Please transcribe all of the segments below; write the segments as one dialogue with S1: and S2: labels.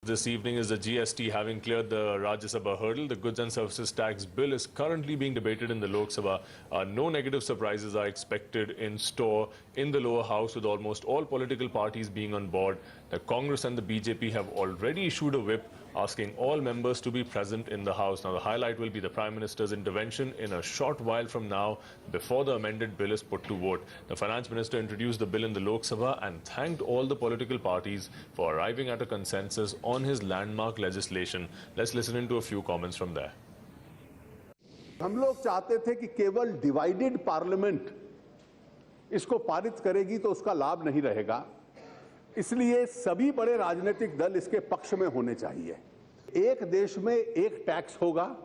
S1: This evening is the GST having cleared the Rajya Sabha hurdle. The goods and services tax bill is currently being debated in the Lok Sabha. No negative surprises are expected in store in the lower house, with almost all political parties being on board. The Congress and the BJP have already issued a whip asking all members to be present in the house. Now, the highlight will be the Prime Minister's intervention in a short while from now before the amended bill is put to vote. The Finance Minister introduced the bill in the Lok Sabha and thanked all the political parties for arriving at a consensus on his landmark legislation. Let's listen into a few comments from there.
S2: हम लोग चाहते थे कि केवल divided parliament इसको पारित करेगी तो उसका लाभ नहीं रहेगा, इसलिए सभी बड़े राजनीतिक दल इसके पक्ष में होने चाहिए। एक देश में एक टैक्स होगा।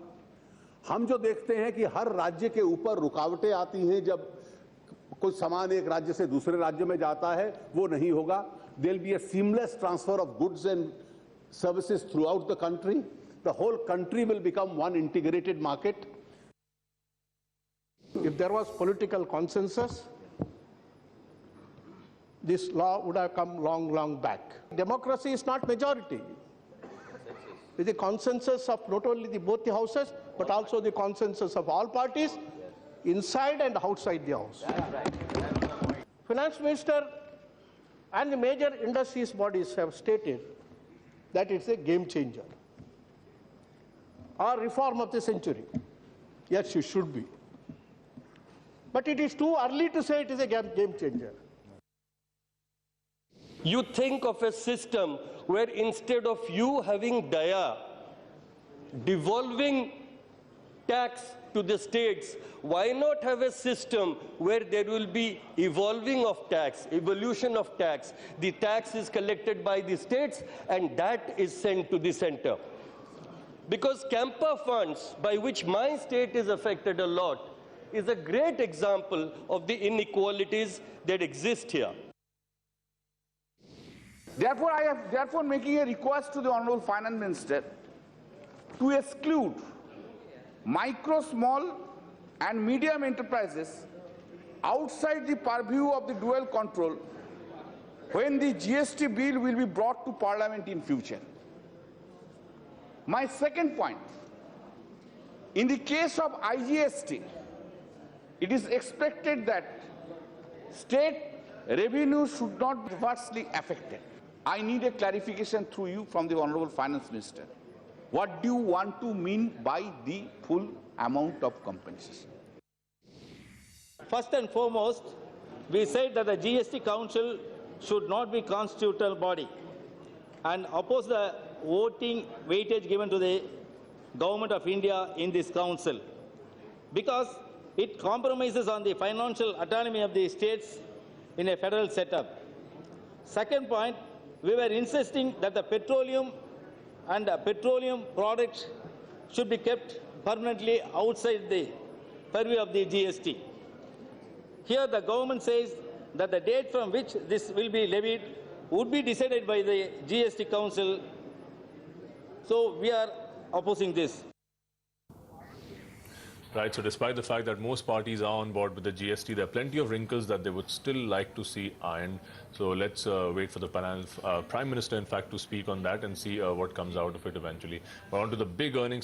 S2: हम जो देखते हैं कि हर राज्य के ऊपर रुकावटें आती हैं जब कोई सामान एक राज्य से दूसरे राज्य में जाता है, वो नहीं होगा। There will be a seamless transfer of goods and services throughout the country. The whole country will become one integrated market.
S3: If there was political consensus, this law would have come long back. Democracy is not majority. It's the consensus of not only both the houses, but also the consensus of all parties, inside and outside the house. Finance Minister and the major industries bodies have stated that it's a game changer or reform of the century. Yes, it should be. But it is too early to say it is a game changer.
S4: You think of a system where instead of you having DIA, devolving tax to the states, why not have a system where there will be evolving of tax, evolution of tax? The tax is collected by the states and that is sent to the center. Because Campa funds, by which my state is affected a lot, is a great example of the inequalities that exist here.
S5: Therefore, I am making a request to the Honourable Finance Minister to exclude micro, small and medium enterprises outside the purview of the dual control when the GST bill will be brought to Parliament in future. My second point, in the case of IGST, it is expected that state revenue should not be adversely affected. I need a clarification through you from the Honourable Finance Minister. What do you want to mean by the full amount of compensation?
S6: First and foremost, we said that the GST Council should not be constitutional body and oppose the voting weightage given to the Government of India in this council because it compromises on the financial autonomy of the states in a federal setup. Second point, we were insisting that the petroleum and petroleum products should be kept permanently outside the purview of the GST. Here the government says that the date from which this will be levied would be decided by the GST Council. So we are opposing this.
S1: Right, so despite the fact that most parties are on board with the GST, there are plenty of wrinkles that they would still like to see ironed. So let's wait for the Prime Minister, in fact, to speak on that and see what comes out of it eventually. But on to the big earnings.